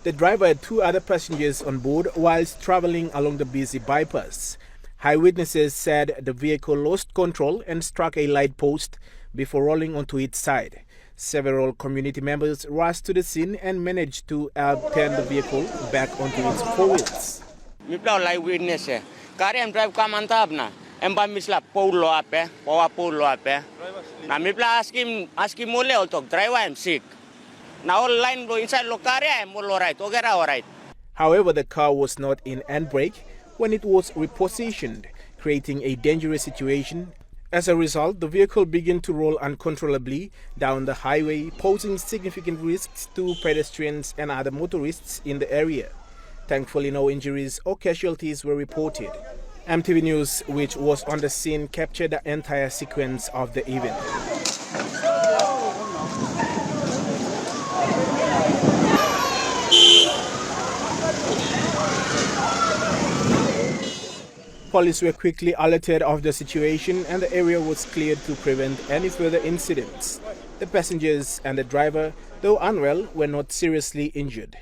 The driver had 2 other passengers on board whilst traveling along the busy bypass. Eyewitnesses said the vehicle lost control and struck a light post before rolling onto its side. Several community members rushed to the scene and managed to help turn the vehicle back onto its 4 wheels. Live witness kare drive ka mantap na emba misla paulo ape pawa paulo ape na mipla askim mole otok driver am sick na all line go inside lo kare am all right ogera all right. However, the car was not in handbrake when it was repositioned, creating a dangerous situation. As a result, the vehicle began to roll uncontrollably down the highway, posing significant risks to pedestrians and other motorists in the area. Thankfully, no injuries or casualties were reported. EMTV News, which was on the scene, captured the entire sequence of the event. Police were quickly alerted of the situation and the area was cleared to prevent any further incidents. The passengers and the driver, though unwell, were not seriously injured.